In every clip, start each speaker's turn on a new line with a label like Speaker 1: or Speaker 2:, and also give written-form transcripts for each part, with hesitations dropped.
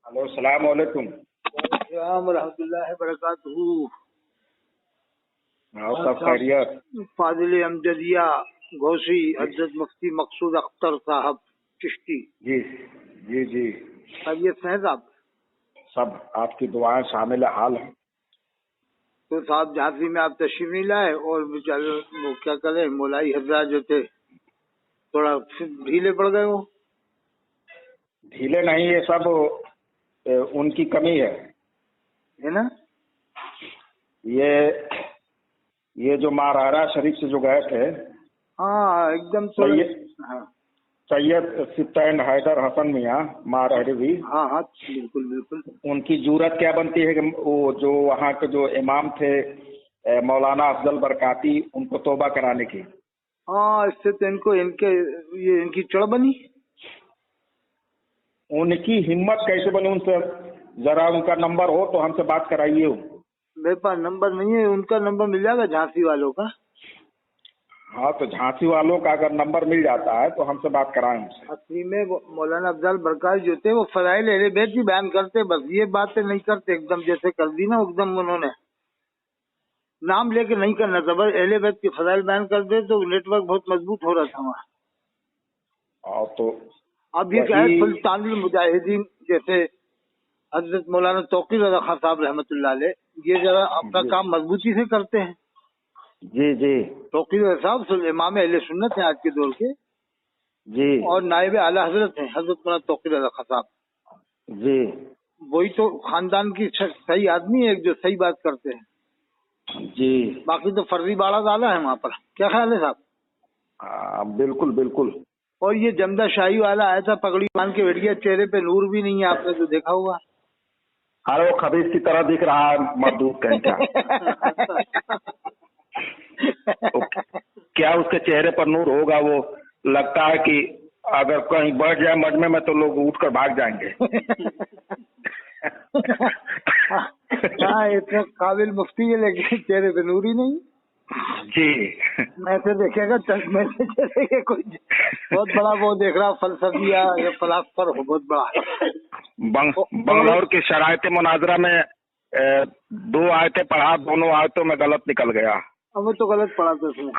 Speaker 1: Hello, अस्सलाम वालेकुम।
Speaker 2: अस्सलाम रहमतुल्लाहि वबरकातुहू।
Speaker 1: और सब खैरियत?
Speaker 2: फाजिल अमजदिया घोसी हजरत मुफ्ती मकसूद अख्तर साहब चिश्ती।
Speaker 1: जी जी जी,
Speaker 2: खैरियत से हैं साहब?
Speaker 1: सब आपकी दुआएं शामिल हाल हैं।
Speaker 2: तो साहब झांसी में आप तशरीफ नहीं लाए और बेचारे वो क्या करें, मौलाई हजरात जो थे थोड़ा ढीले पड़ गए। वो
Speaker 1: ढीले नहीं, ये सब उनकी कमी
Speaker 2: है ना।
Speaker 1: ये जो महाराणा शरीफ से जो गए थे,
Speaker 2: हाँ एकदम हाँ
Speaker 1: सैयद सिप्तैन हैदर हसन मियाँ महारहवी,
Speaker 2: हाँ हाँ बिल्कुल बिल्कुल।
Speaker 1: उनकी जरूरत क्या बनती है कि वो जो वहाँ के जो इमाम थे मौलाना अफजल बरकाती, उनको तौबा कराने की।
Speaker 2: हाँ इससे तो इनकी चढ़ बनी।
Speaker 1: उनकी हिम्मत कैसे बनी? उनसे जरा उनका नंबर हो तो हमसे बात कराइए।
Speaker 2: मेरे पास नंबर नहीं है, उनका नंबर मिल जाएगा झांसी वालों का।
Speaker 1: हाँ, तो झांसी वालों का अगर नंबर मिल जाता है तो हमसे बात कराएं उनसे।
Speaker 2: असली में मौलाना अफजल बरकात जो थे वो फजाइल अहले बैत की बयान करते, बस ये बातें नहीं करते। एकदम जैसे कर दी ना, एकदम उन्होंने नाम लेके नहीं करना था, बस अहले बैत की फजाइल बयान कर दे तो नेटवर्क बहुत मजबूत हो रहा था वहाँ।
Speaker 1: और तो
Speaker 2: अब ये क्या है, सुल्तानुल मुजाहिदीन जैसे हजरत मौलाना तौकीर रज़ा खान साहब रहमतुल्लाह अलैह, ये जरा अपना काम मजबूती से करते हैं।
Speaker 1: जी जी,
Speaker 2: तौकीर रज़ा साहब इमाम अहले सुन्नत हैं आज के दौर के
Speaker 1: जी,
Speaker 2: और नायब आला हजरत हैं हजरत मौलाना तौकीर रज़ा खान साहब।
Speaker 1: जी
Speaker 2: वही तो खानदान की सही आदमी है जो सही बात करते हैं।
Speaker 1: जी,
Speaker 2: बाकी तो फर्जी बाड़ा डाला है वहाँ पर। क्या ख्याल है साहब?
Speaker 1: बिल्कुल बिल्कुल।
Speaker 2: और ये जमदा शाही वाला आया था पगड़ी बांध के बैठ गया, चेहरे पे नूर भी नहीं है, आपने तो देखा होगा।
Speaker 1: अरे वो खबीज की तरह दिख रहा है, मर्दूद कहीं का। क्या उसके चेहरे पर नूर होगा? वो लगता है कि अगर कहीं बढ़ जाए मजमे में तो लोग उठकर भाग जाएंगे।
Speaker 2: हाँ इतना काबिल मुफ्ती है लेकिन चेहरे पे नूर ही नहीं।
Speaker 1: जी,
Speaker 2: मैं तो देखेगा चश्मे से जैसे कि कोई बहुत बड़ा वो देख रहा फलसफिया या फलासफर हो, बहुत बड़ा।
Speaker 1: बंगलौर की शरायत मुनाजरा में 2 आयतें पढ़ा, दोनों आयतों में गलत निकल गया।
Speaker 2: अब वो तो गलत पढ़ा था उसमें।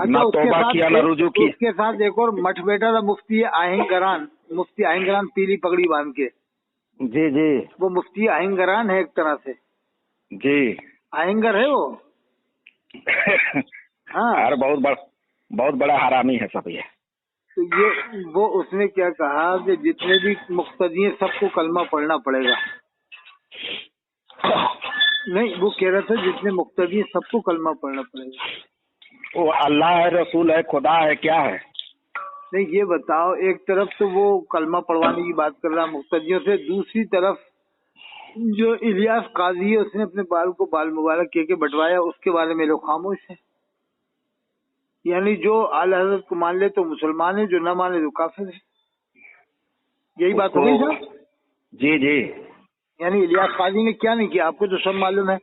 Speaker 1: ना तौबा किया ना रुजू की।
Speaker 2: उसके साथ एक और मठ बेटा था मुफ्ती आहिंगरान, मुफ्ती आहिंगरान पीली पगड़ी बांध के।
Speaker 1: जी जी,
Speaker 2: वो मुफ्ती आहिंगरान है एक तरह से।
Speaker 1: जी
Speaker 2: आहिंगर है वो। हाँ
Speaker 1: यार बहुत बड़ा हरामी है सब ये।
Speaker 2: तो ये वो उसने क्या कहा कि जितने भी मुक्तदी हैं सबको कलमा पढ़ना पड़ेगा। नहीं वो कह रहा था जितने मुक्तदी हैं सबको कलमा पढ़ना पड़ेगा।
Speaker 1: वो अल्लाह है, रसूल है, खुदा है, क्या है?
Speaker 2: नहीं ये बताओ, एक तरफ तो वो कलमा पढ़वाने की बात कर रहा मुक्तदियों से, दूसरी तरफ जो इलियास काजी है उसने अपने बाल को बाल मुबारक के बंटवाया, उसके बारे में लोग खामोश है। यानी जो आला हज़रत को मान ले तो मुसलमान है, जो न माने तो काफिर है। यही बात हो गई सर।
Speaker 1: जी जी,
Speaker 2: यानी इलियास काजी ने क्या नहीं किया, आपको तो सब मालूम है।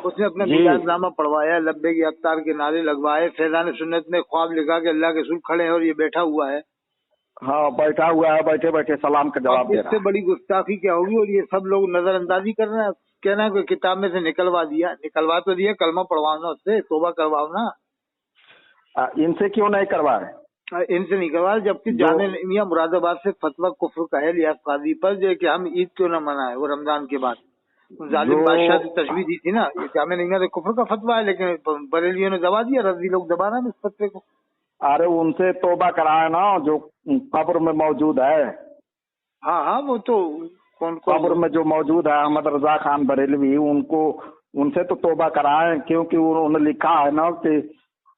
Speaker 2: उसने अपना मिलादनामा पढ़वाया, लब्बे की अफ्तार के नारे लगवाए, फैजान सुन्नत में ख्वाब लिखा के अल्लाह के रसूल खड़े हैं और ये बैठा हुआ है।
Speaker 1: हाँ बैठा हुआ है, बैठे बैठे सलाम का जवाब दे रहा है।
Speaker 2: इससे बड़ी गुस्ताखी क्या होगी? और ये सब लोग नजरअंदाजी कर रहे हैं, कहना है कि किताब में से निकलवा तो दिया, कलमा पढ़वाना, उससे तौबा करवाओ ना।
Speaker 1: इनसे क्यों नहीं करवाए?
Speaker 2: इनसे नहीं करवा, जबकि जाने मियां मुरादाबाद से फतवा कुफ्र का है लियास काजी पर जो कि हम ईद क्यों न मनाए, वो रमजान के बाद जालिम बादशाह से तशबीह दी थी ना, ये क्या हमें नहीं, कुफ्र का फतवा है, लेकिन बरेलियों ने दबा दिया, रजी लोग दबा रहे हैं इस फतवे को। अरे
Speaker 1: उनसे तौबा कराए ना जो कब्र में मौजूद है।
Speaker 2: हाँ हाँ वो तो कौन
Speaker 1: कब्र में जो मौजूद है अहमद रजा खान बरेलवी, उनसे तो तौबा कराए, क्योंकि उन्होंने लिखा है ना कि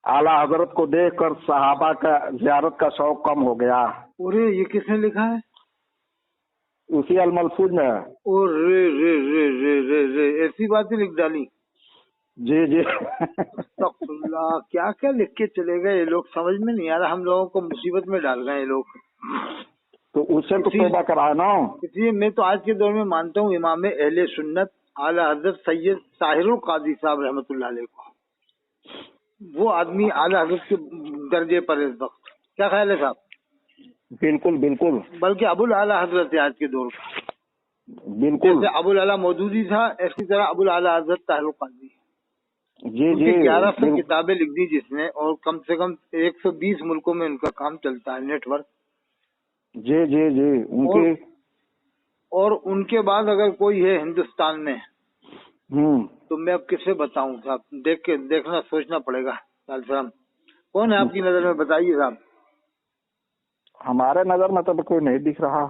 Speaker 1: आला हजरत को देखकर सहाबा का ज़ियारत का शौक कम हो गया।
Speaker 2: अरे ये किसने लिखा है?
Speaker 1: उसी अल-मलफूज में है।
Speaker 2: ओ रे रे रे रे रे रे ऐसी बातें लिख डाली।
Speaker 1: जी जी।
Speaker 2: अस्तगफुरुल्लाह, क्या क्या लिख के चले गए ये लोग, समझ में नहीं आ रहा। हम लोगों को मुसीबत में डाल गए ये लोग।
Speaker 1: तो उससे तो तौबा कराए ना।
Speaker 2: इसलिए मैं तो आज के दौर में मानता हूँ इमाम अहले सुन्नत आला हजरत सैयद ताहिरुल कादी साहब रहमतुल्लाह अलैह को, वो आदमी आला हजरत के दर्जे पर इस वक्त। क्या ख्याल है साहब?
Speaker 1: बिल्कुल बिल्कुल,
Speaker 2: बल्कि अबुल आला हजरत है आज के दौर का।
Speaker 1: बिल्कुल।
Speaker 2: जैसे अबुल आला मौदूदी था, इसी तरह अबुल आला हजरत ताहिर कादरी।
Speaker 1: जी जी
Speaker 2: 1100 किताबें लिख दी जिसने, और कम से कम 120 मुल्कों में उनका काम चलता है, नेटवर्क।
Speaker 1: जी जी जी उनके
Speaker 2: और उनके बाद अगर कोई है हिंदुस्तान में तो मैं अब किसे बताऊं साहब, देखना सोचना पड़ेगा। साहब कौन है आपकी नजर में, बताइए साहब।
Speaker 1: हमारे नजर में तो कोई नहीं दिख रहा।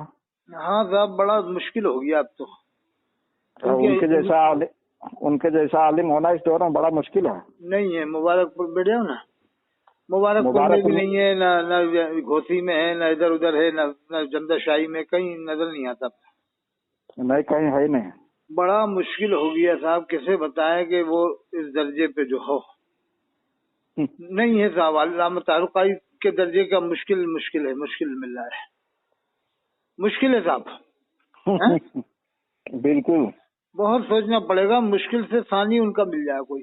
Speaker 2: हाँ साहब, बड़ा मुश्किल हो गया अब तो।
Speaker 1: उनके जैसा आलिम होना इस दौर में बड़ा मुश्किल है।
Speaker 2: नहीं है, मुबारकपुर बैठे हो ना, मुबारकपुर में भी नहीं है, न घोसी में है, न इधर उधर है, न जमदाशाही में, कहीं नजर नहीं आता।
Speaker 1: नहीं, कहीं है नहीं।
Speaker 2: बड़ा मुश्किल हो गया साहब, कैसे बताएं कि वो इस दर्जे पे जो हो नहीं है साहब। अल्लामा तारुकाई के दर्जे का मुश्किल मिल रहा है, मुश्किल है साहब।
Speaker 1: बिल्कुल,
Speaker 2: बहुत सोचना पड़ेगा, मुश्किल से सानी उनका मिल जाए कोई।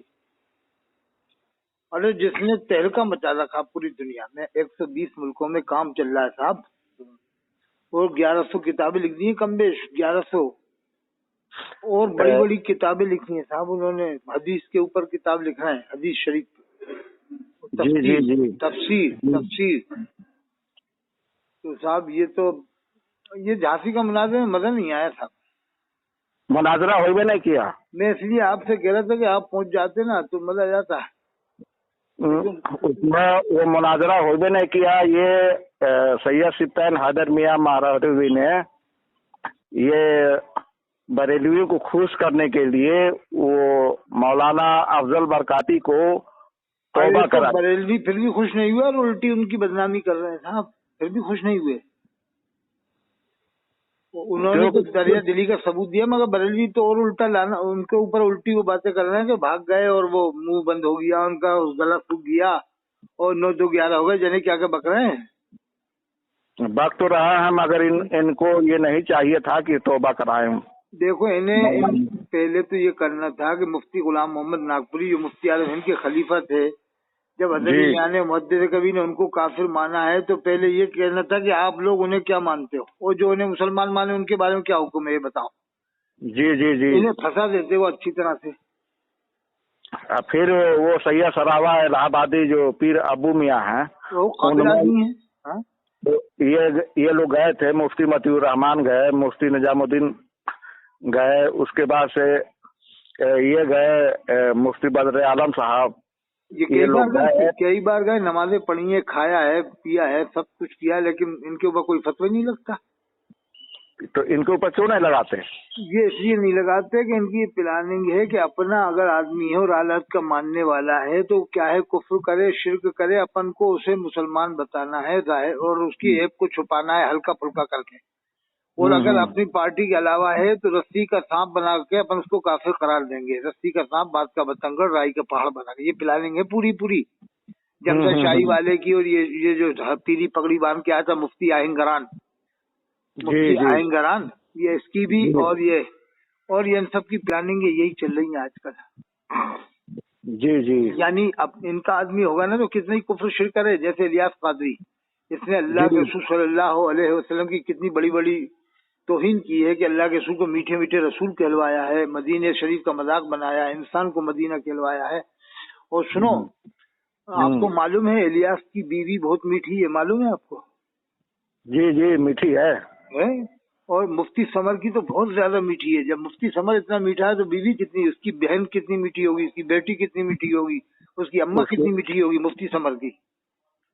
Speaker 2: अरे जिसने तहलका मचा रखा पूरी दुनिया में, 120 मुल्कों में काम चल रहा है साहब, और 1100 किताबें लिख दी है, कम बेश 1100, और बड़ी बड़ी किताबें लिखी हैं साहब उन्होंने। हदीस के ऊपर किताब लिख रहे हैं, हदीस शरीफ, तफसीर। तो साहब ये झांसी का मुनाज़रे में मजा नहीं आया साहब।
Speaker 1: मुनाजरा हो भी नहीं किया। मैं
Speaker 2: इसलिए आपसे कह रहा था कि आप पहुंच जाते ना तो मजा आ जाता है।
Speaker 1: उसमें वो मुनाजरा हो भी नहीं किया। ये सैयद सिप्तान हैदर मियां महारवी ने ये बरेलवी को खुश करने के लिए वो मौलाना अफजल बरकाती को तौबा करा।
Speaker 2: बरेलवी फिर भी खुश नहीं हुए और उल्टी उनकी बदनामी कर रहे हैं साहब, फिर भी खुश नहीं हुए। उन्होंने तो दरिया दिली का सबूत दिया, मगर बरेलवी तो और उल्टा लाना, उनके ऊपर उल्टी वो बातें कर रहे हैं कि भाग गए और वो मुंह बंद हो गया उनका, गला सूख गया और 9-2-11 हो गए, जने क्या बक रहे हैं।
Speaker 1: बक तो रहा है, मगर इनको ये नहीं चाहिए था कि तौबा कराएं।
Speaker 2: देखो इन्हें पहले तो ये करना था कि मुफ्ती गुलाम मोहम्मद नागपुरी जो मुफ्ती आलम हिंद के खलीफा थे, जब हज़रत मियां मुहद्दिस कबीर ने उनको काफिर माना है तो पहले ये कहना था कि आप लोग उन्हें क्या मानते हो, और जो उन्हें मुसलमान माने उनके बारे में क्या हुक्म है ये बताओ। जी जी जी इन्हें फंसा देते वो अच्छी तरह से।
Speaker 1: फिर वो सैयद सरावा इलाहाबादी जो पीर अबू मियां हैं, वो काबिल आदमी है। तो ये लोग गए थे, मुफ्ती मतीउर रहमान गए, मुफ्ती निजामुद्दीन गए, उसके बाद से ये गए मुफ्ती बदर आलम साहब। ये कई बार गए, नमाजें पढ़ी है, खाया है, पिया है, सब कुछ किया, लेकिन इनके ऊपर कोई फतवा नहीं लगता। तो इनके ऊपर क्यों नहीं लगाते? ये इसलिए नहीं लगाते कि इनकी प्लानिंग है कि अपना अगर आदमी है और आलत का मानने वाला है तो क्या है, कुफ्र करे, शिर्क करे, अपन को उसे मुसलमान बताना है और उसकी ऐब को छुपाना है हल्का फुल्का करके। और अगर अपनी पार्टी के अलावा है तो रस्सी का सांप बना के अपन उसको काफिर करार देंगे। रस्सी का सांप, बात का बतंगड़, राई का पहाड़ बना के, ये प्लानिंग है पूरी जमशेदशाही वाले की। और ये जो पीली पगड़ी बांध के आया था मुफ्ती आहिंगरान, ये इसकी भी, और ये इन सब की प्लानिंग है, यही चल रही है आजकल। जी यानी अब इनका आदमी होगा ना तो कितनी कुफ्र शिर्क करे। जैसे इलियास कादरी, इसने अल्लाह के रसूल सल्लल्लाहु अलैहि वसल्लम की कितनी बड़ी बड़ी तौहीन की है कि अल्लाह के रसूल को मीठे मीठे रसूल कहलवाया है, मदीने शरीफ का मजाक बनाया है, इंसान को मदीना कहलवाया है। और सुनो, आपको मालूम है इलियास की बीवी बहुत मीठी है, मालूम है आपको? जी मीठी है? और मुफ्ती समर की तो बहुत ज्यादा मीठी है। जब मुफ्ती समर इतना मीठा है तो बीवी कितनी, उसकी बहन कितनी मीठी होगी, उसकी बेटी कितनी मीठी होगी, उसकी अम्मा कितनी मीठी होगी मुफ्ती समर की।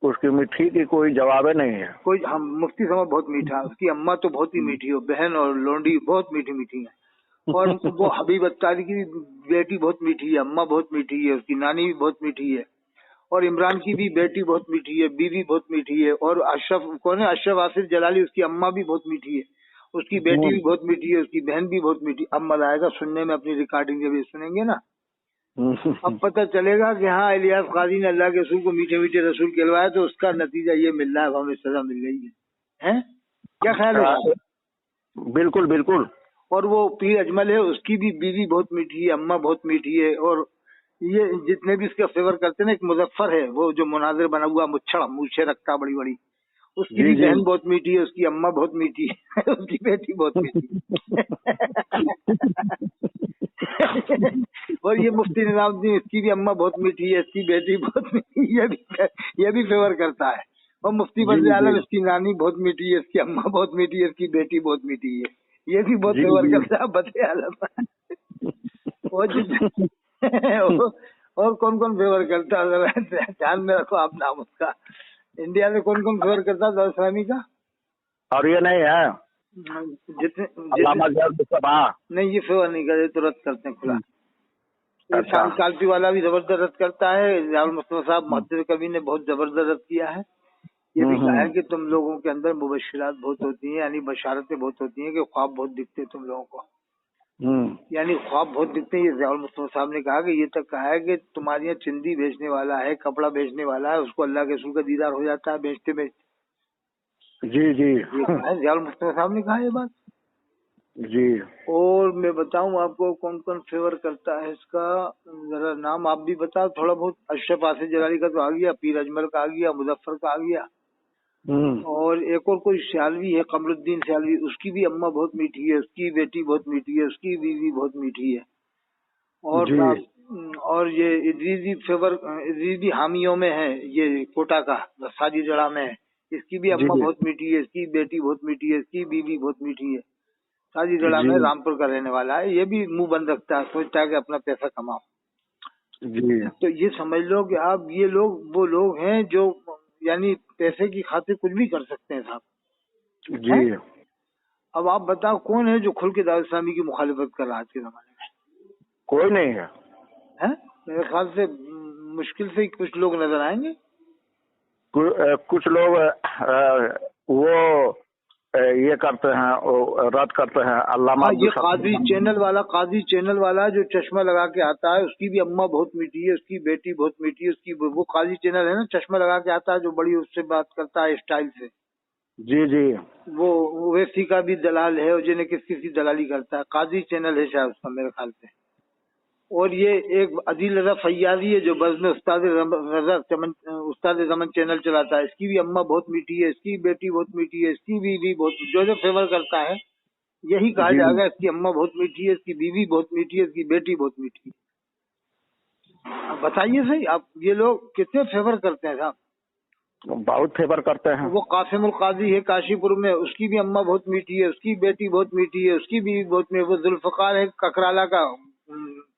Speaker 1: उसकी मिठी की कोई जवाब नहीं है। कोई, हम मुफ्ती समर बहुत मीठा, उसकी अम्मा तो बहुत ही मीठी हो, बहन और लोंडी बहुत मीठी है। और वो हबीब अत्तारी की बेटी बहुत मीठी है, अम्मा बहुत मीठी है, उसकी नानी भी बहुत मीठी है। और इमरान की भी बेटी बहुत मीठी है, बीवी बहुत मीठी है। और अशरफ कौन है, अशरफ आसिफ जलाली, उसकी अम्मा भी बहुत मीठी है, उसकी बेटी भी बहुत मीठी है, उसकी बहन भी बहुत मीठी। अब मजा आएगा सुनने में, अपनी रिकॉर्डिंग जब ये सुनेंगे ना अब पता चलेगा कि हाँ इलियास काजी ने अल्लाह के रसूल को मीठे मीठे रसूल कहलवाया, तो उसका नतीजा ये मिल रहा है, हमें सजा मिल गई है? क्या ख्याल है? बिल्कुल बिल्कुल। और वो पीर अजमल है, उसकी भी बीवी बहुत मीठी है, अम्मा बहुत मीठी है। और ये जितने भी इसका फेवर करते हैं ना, एक मुजफ्फर है वो जो मुनाजिर बना हुआ, मुच्छड़ मूछे रखता बड़ी बड़ी,
Speaker 2: उसकी भी बहन बहुत मीठी है, उसकी अम्मा बहुत मीठी है, उसकी बेटी बहुत मीठी और ये मुफ्ती निजामुद्दीन, इसकी भी अम्मा बहुत मीठी है, इसकी बेटी बहुत मीठी है, ये भी फेवर करता है। और मुफ्ती बदले आलम, इसकी नानी बहुत मीठी है, इसकी अम्मा बहुत मीठी है, इसकी बेटी बहुत मीठी है, ये भी बहुत फेवर करता है बदले आलम। और कौन कौन फेवर करता है, ध्यान में रखो आप नाम उसका। इंडिया में कौन कौन फेवर करता है दौलत इस्लामी का?
Speaker 1: और ये नहीं है
Speaker 2: जितने नहीं, ये फेवर नहीं करे तो रद्द करते हैं खुला। अच्छा। कालपी वाला भी जबरदस्त रद्द करता है। रियाजुल मुस्तफा साहब मुहद्दिस कवि ने बहुत जबरदस्त रद्द किया है। ये भी कहा है कि तुम लोगों के अंदर मुबश्शिरात बहुत होती हैं, यानी बशारतें बहुत होती हैं कि ख्वाब बहुत दिखते हैं तुम लोगों को, यानी ख्वाब बहुत दिखते हैं। ये रियाजुल मुस्तफा साहब ने कहा कि ये तक कहा है कि तुम्हारे यहाँ चिंदी बेचने वाला है, कपड़ा बेचने वाला है, उसको अल्लाह के रसूल का दीदार हो जाता है बेचते बेचते।
Speaker 1: जी जी,
Speaker 2: रियाजुल मुस्तफा साहब ने कहा ये बात
Speaker 1: जी।
Speaker 2: और मैं बताऊं आपको कौन कौन फेवर करता है इसका, जरा नाम आप भी बताओ थोड़ा बहुत। अशरफ आसिफ जलाली का तो आ गया, पीर अजमल का आ गया, मुजफ्फर का आ गया, और एक और कोई सियालवी है कमरुद्दीन सियालवी, उसकी भी अम्मा बहुत मीठी है, उसकी बेटी बहुत मीठी है, उसकी बीवी बहुत मीठी है। और ये इदरीसी फेवर, इदरीसी हामियों में है, ये कोटा का साजी जड़ा में है, इसकी भी अम्मा बहुत मीठी है, इसकी बेटी बहुत मीठी है, इसकी बीवी बहुत मीठी है। साजी जड़ा में रामपुर का रहने वाला है, ये भी मुंह बंद रखता है, सोचता है कि अपना पैसा कमाओ जी। तो ये समझ लो कि आप ये लोग वो लोग हैं जो यानी पैसे की खातिर कुछ भी कर सकते हैं साहब जी है? अब आप बताओ कौन है जो खुल के दारुल इस्लामी की मुखालिफत कर रहा है आज के जमाने में? कोई नहीं है, मेरे ख्याल से मुश्किल से कुछ लोग नजर आएंगे।
Speaker 1: कुछ लोग वो ये करते हैं, रद्द करते हैं। अल्लामा
Speaker 2: ये काजी चैनल वाला जो चश्मा लगा के आता है, उसकी भी अम्मा बहुत मीठी है, उसकी बेटी बहुत मीठी है, उसकी वो काजी चैनल है ना, चश्मा लगा के आता है जो बड़ी उससे बात करता है स्टाइल से। जी जी, वो वैसी का भी दलाल है और जिन्हें किसी दलाली करता है, काजी चैनल है शायद उसका मेरे ख्याल से। और ये एक अदील रजा फैयाजी है जो बज़्म उस्ताद ज़मन चैनल चलाता है, इसकी भी अम्मा बहुत मीठी है, इसकी बेटी बहुत मीठी है, इसकी बीवी बहुत, जो फेवर करता है यही कहा जाएगा, इसकी अम्मा बहुत मीठी है, इसकी बीवी बहुत मीठी है, इसकी बेटी बहुत मीठी है। बताइए सही आप, ये लोग कितने फेवर करते हैं साहब?
Speaker 1: बहुत फेवर करते हैं।
Speaker 2: वो कासिमुल काजी है काशीपुर में, उसकी भी अम्मा बहुत मीठी है, उसकी बेटी बहुत मीठी है, उसकी बीवी बहुत मीठी है। वो जुल्फकार है ककराला का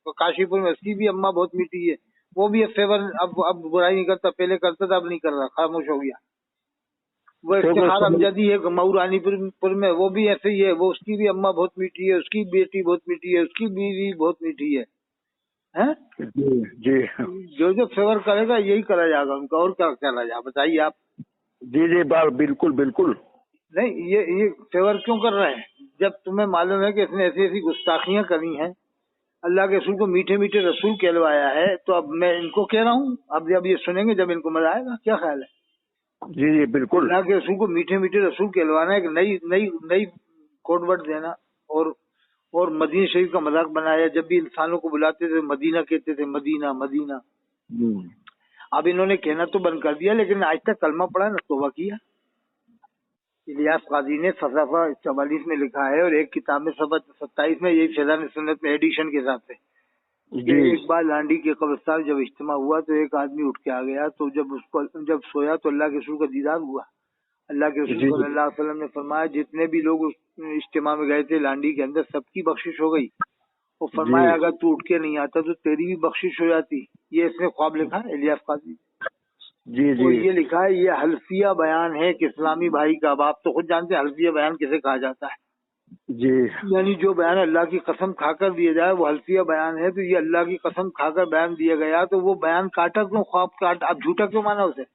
Speaker 2: काशीपुर में, उसकी भी अम्मा बहुत मीठी है, वो भी फेवर अब बुराई नहीं करता, पहले करता था अब नहीं कर रहा, खामोश हो गया। वो इफ्तिखार अमजदी है मऊ रानीपुर में, वो भी ऐसे ही है, वो उसकी भी अम्मा बहुत मीठी है, उसकी बेटी बहुत मीठी है, उसकी बीवी बहुत मीठी है, हैं?
Speaker 1: जी,
Speaker 2: जो फेवर करेगा यही करा जाएगा उनका, और क्या करा जाए बताइए आप।
Speaker 1: जी बिल्कुल बिल्कुल
Speaker 2: नहीं, ये फेवर क्यों कर रहे हैं जब तुम्हें मालूम है कि इसने ऐसी ऐसी गुस्ताखियां करी हैं, अल्लाह के रसूल को मीठे मीठे रसूल कहलवाया है, तो अब मैं इनको कह रहा हूँ, अब जब ये सुनेंगे जब इनको मजा आएगा, क्या ख्याल है?
Speaker 1: जी बिल्कुल।
Speaker 2: अल्लाह के रसूल को मीठे मीठे रसूल कहलवाना, एक नई कोड वर्ड देना, और मदीना शरीफ का मजाक बनाया, जब भी इंसानों को बुलाते थे मदीना कहते थे, मदीना मदीना। अब इन्होंने कहना तो बंद कर दिया, लेकिन आज तक कलमा पढ़ा न तौबा किया। इलियास काजी ने सफ़ा 44 में लिखा है, और एक किताब में सफ़ा 27 में, यही फैज़ान सुन्नत में एडिशन के साथ है। एक बार लांडी के कब्रिस्तान जब इज्तिमा हुआ तो एक आदमी उठ के आ गया, तो जब सोया तो अल्लाह के रसूल का दीदार हुआ। अल्लाह के रसूल सल्लल्लाहु अलैहि वसल्लम ने फरमाया जितने भी लोग उस इज्तिमा में गए थे लांडी के अंदर, सबकी बख्शिश हो गई, और फरमाया अगर तू उठ के नहीं आता तो तेरी भी बख्शिश हो जाती। ये इसने ख्वाब लिखा है इलियास काजी जी। और ये लिखा है, ये हल्फिया बयान है कि इस्लामी भाई का, अब आप तो खुद जानते हैं हल्फिया बयान किसे कहा जाता है जी। यानी जो बयान अल्लाह की कसम खाकर दिया जाए वो हल्फिया बयान है। तो ये अल्लाह की कसम खाकर बयान दिया गया, तो वो बयान काटा क्यों, ख्वाब काटा, अब झूठा क्यों माना उसे?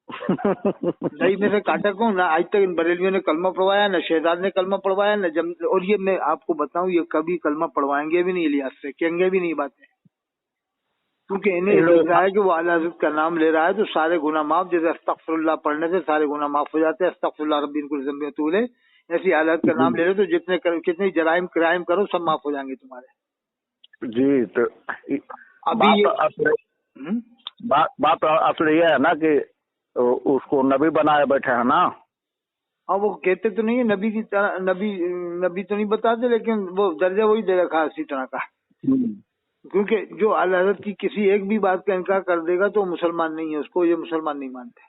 Speaker 2: नहीं में से काटा क्यों ना? आज तक इन बरेलियों ने कलमा पढ़वाया, न शहजाद ने कलमा पढ़वाया, न जम, और ये मैं आपको बताऊं, ये कभी कलमा पढ़वाएंगे भी नहीं, इलियास से कहेंगे भी नहीं बातें, क्योंकि इन्हें लग रहा है कि वो आला हज़रत का नाम ले रहा है तो सारे गुनाह माफ, जैसे अस्तगफिरुल्लाह पढ़ने से सारे गुनाह माफ हो जाते हैं, अस्तगफिरुल्लाह रब्बी मिन कुल्ली ज़ंबिन वतूब इलैह, ऐसी आला का नाम ले रहे तो कितने क्राइम करो सब माफ हो जाएंगे तुम्हारे जी। तो अभी बात असल ये है ना कि
Speaker 1: उसको नबी बनाए बैठे हैं ना।
Speaker 2: हाँ, वो कहते तो नहीं है नबी की तरह, नबी तो नहीं बताते, लेकिन वो दर्जा वही दे रखा है इसी तरह का। क्योंकि जो आला हज़रत की किसी एक भी बात का इनकार कर देगा तो मुसलमान नहीं है, उसको ये मुसलमान नहीं मानते।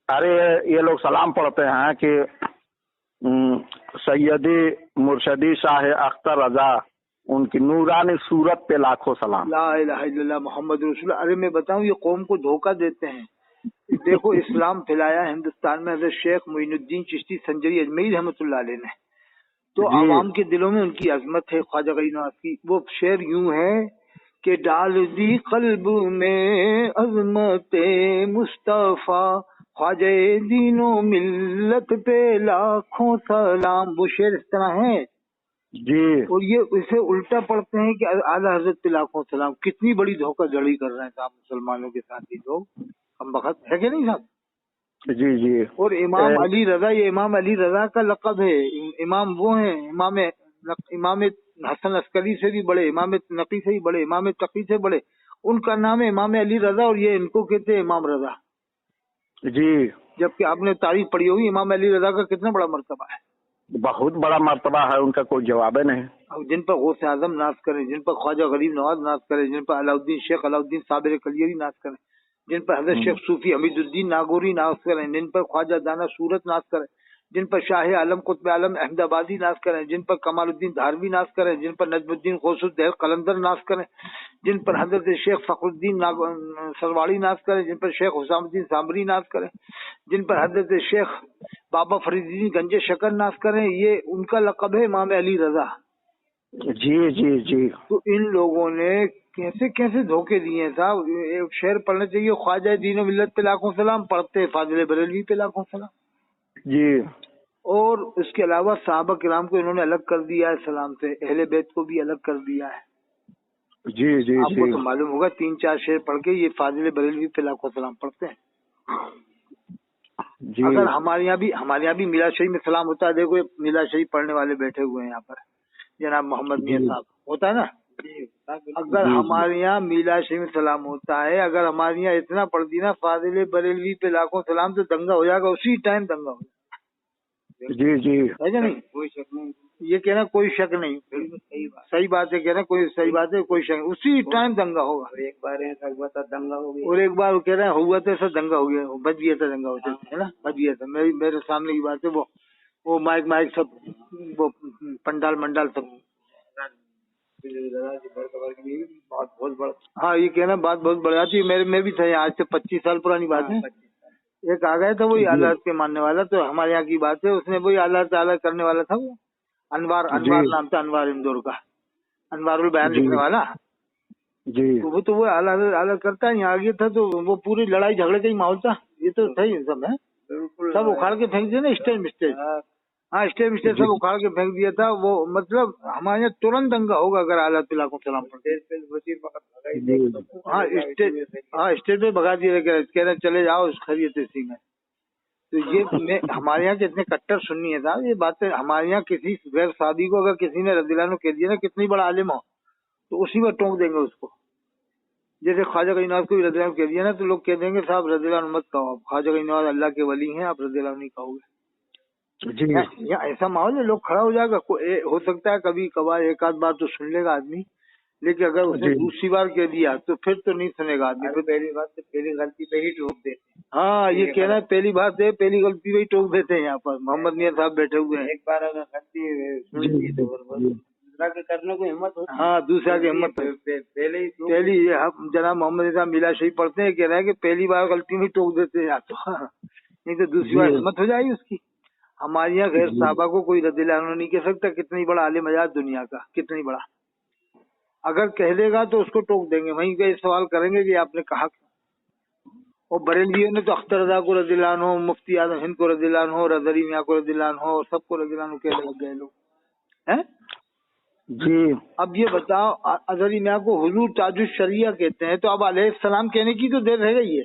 Speaker 1: अरे ये लोग सलाम पढ़ते हैं कि सैयदी मुर्शदी शाह अख्तर रजा, उनकी नूरानी सूरत पे लाखों सलाम।
Speaker 2: ला इलाहा इल्लल्लाह मोहम्मद रसूलुल्लाह। अरे मैं बताऊं, ये कौम को धोखा देते हैं। देखो इस्लाम फैलाया हिंदुस्तान में हज़रत शेख मोइनुद्दीन चिश्ती संजरी अजमेरी रहमतुल्लाह अलैह ने, तो आवाम के दिलों में उनकी अजमत है। ख्वाजा गरीब नवाज की वो शेर यूं है कि डाल दी कल्ब में अजमत मुस्तफा, ख्वाजा दीनो मिल्लत पे लाखों सलाम। वो शेर इस तरह है
Speaker 1: जी।
Speaker 2: और ये इसे उल्टा पढ़ते हैं कि आला हज़रत पे लाखों सलाम। कितनी बड़ी धोखाधड़ी कर रहे हैं साहब मुसलमानों के साथ ये लोग, हम बखत है कि नहीं साहब?
Speaker 1: जी जी।
Speaker 2: और इमाम अली रजा, ये इमाम अली रजा का लक़ब है। इमाम वो हैं, इमाम हसन अस्करी से भी बड़े, इमाम नकी से भी बड़े, इमाम तकी से बड़े, उनका नाम है इमाम अली रजा, और ये इनको कहते हैं इमाम रजा
Speaker 1: जी।
Speaker 2: जबकि आपने तारीफ पढ़ी होगी इमाम अली रजा का कितना बड़ा मर्तबा है।
Speaker 1: बहुत बड़ा मर्तबा है, उनका कोई जवाब नहीं।
Speaker 2: अब जिन पर गौसे आजम नाज करें, जिन पर ख्वाजा गरीब नवाज नाज करें, जिन पर अलाउद्दीन शेख अलाउद्दीन साबिर कलियरी नाज करें, जिन पर हजरत शेख सूफी हमीदुद्दीन नागौरी नाज करें, जिन पर ख्वाजा दाना सूरत नाज करें, जिन पर शाह आलम कुतुब आलम अहमदाबादी नाज करें, जिन पर कमालुद्दीन धारवी नाज करें, जिन पर नजमुद्दीन गौसुद्दीन कलंदर नाज करें, जिन पर हजरत शेख फखरुद्दीन सरवाड़ी नाज करें, जिन पर शेख हुसामुद्दीन सामरी नाज करें, जिन पर हजरत शेख बाबा फरीदुद्दीन गंजे शकर नाज करें, ये उनका लक़ब है इमाम अली रजा।
Speaker 1: जी जी जी।
Speaker 2: तो इन लोगों ने कैसे कैसे धोखे दिए हैं साहब। एक शेर पढ़ना चाहिए, ख्वाजा दीनो मिल्लत पे लाखों सलाम, पढ़ते फाजिल बरेलवी पे लाखों सलाम
Speaker 1: जी।
Speaker 2: और उसके अलावा सहाबा किराम को इन्होंने अलग कर दिया है सलाम से, अहले बैत को भी अलग कर दिया है।
Speaker 1: जी जी।
Speaker 2: आपको
Speaker 1: जी
Speaker 2: तो मालूम होगा, 3-4 शेर पढ़ के ये फाजिल बरेलवी पे लाखों सलाम पढ़ते हैं।
Speaker 1: जी।
Speaker 2: अगर हमारे यहाँ भी मिलाद शरीफ में सलाम होता है, देखो मिलाद शरीफ पढ़ने वाले बैठे हुए हैं यहाँ पर, जनाब मोहम्मद मियां साहब, होता है ना। अगर हमारे यहाँ मिलाद शरीफ में सलाम होता है, अगर हमारे यहाँ इतना पढ़ दी ना फाजिल बरेलवी पे लाखों सलाम, तो दंगा हो जाएगा, उसी टाइम दंगा हो जाएगा।
Speaker 1: जी जी।
Speaker 2: है क्या नहीं? कोई शक नहीं, ये कहना कोई शक नहीं, सही बात है, कहना कोई सही बात है, कोई शक, उसी टाइम दंगा होगा। एक बार ऐसा हुआ था दंगा हो गया, और एक बार वो कह रहे हैं हुआ तो ऐसा दंगा हो गया, बच गया था दंगा होता है ना, बच गया था। मेरे सामने की बात है, वो माइक सब, वो पंडाल मंडाल सब बहुत बड़ा। हाँ, ये कहना बात बहुत बड़ी थी, मैं भी था यहाँ, आज से 25 साल पुरानी बात है। एक आ गया था वही आला के मानने वाला, तो हमारे यहाँ की बात है, उसने वही आला करने वाला था, वो अनवार नाम था, अनवार इंदौर का, अनवारुल बयान लिखने वाला जी। तो वो आला करता है, यहाँ आ गया था, तो वो पूरी लड़ाई झगड़े का ही माहौल था। ये तो सही सब है, सब उखाड़ के फेंक दिया ना, स्टेज हाँ, स्टेज सब उखाड़ के फेंक दिया था। वो मतलब हमारे यहाँ तुरंत दंगा होगा अगर आला पे लाखों सलाम हाँ, स्टेज पे भगा दिया, कह रहे चले जाओ खरीद इसी में। तो ये हमारे यहाँ के इतने कट्टर सुन्नी है साहब, ये बातें हमारे यहाँ किसी गैर सादी को अगर किसी ने रज़ियल्लाहु कह दिया ना, कितनी बड़ा आलिम हो, तो उसी में टोंक देंगे उसको। जैसे ख्वाजा गरीब नवाज को भी रज़ियल्लाहु कह दिया ना, तो लोग कह देंगे साहब रज़ियल्लाहु मत कहो, ख्वाजा गरीब नवाज अल्लाह के वली हैं, आप रज़ियल्लाहु नहीं कहोगे जी। यहाँ ऐसा माहौल है, लोग खड़ा हो जाएगा। हो सकता है कभी कभार एक आध बार तो सुन लेगा आदमी, लेकिन अगर उसने दूसरी बार कह दिया तो फिर तो नहीं सुनेगा आदमी। फिर पहली बात से पहली गलती पे ही टोक देते हैं। हाँ, ये कहना है पहली बात से पहली गलती पे ही टोक देते हैं। यहाँ पर मोहम्मद मियां साहब बैठे हुए हैं, एक बार अगर गलती दूसरा के करने को हिम्मत हो, हाँ दूसरा की हिम्मत पहली जनाब मोहम्मद साहब मिलाद शरीफ पढ़ते हैं, कह रहे हैं कि पहली बार गलती में टोक देते हैं, तो नहीं तो दूसरी बार हिम्मत हो जाएगी उसकी। हमारे यहाँ गैर साहबा को कोई रज़ियल्लाहु नहीं कह सकता, कितनी बड़ा आलिम आजाद दुनिया का, कितनी बड़ा। अगर कह देगा तो उसको टोक देंगे, वहीं पे सवाल करेंगे कि आपने कहा क्यों। और बरेलवियों ने तो अख्तर रजा को रज़ियल्लाहु अन्हु, मुफ्ती आजम हिंद को रज़ियल्लाहु अन्हु, रज़री मियां को रज़ियल्लाहु अन्हु, और सबको रज़ियल्लाहु अन्हु कहने लग गए लोग हैं जी। अब ये बताओ, अज़हरी मियां को हुजूर ताजुश शरिया कहते हैं, तो अब अलैहिस्सलाम कहने की तो देर रह गई है।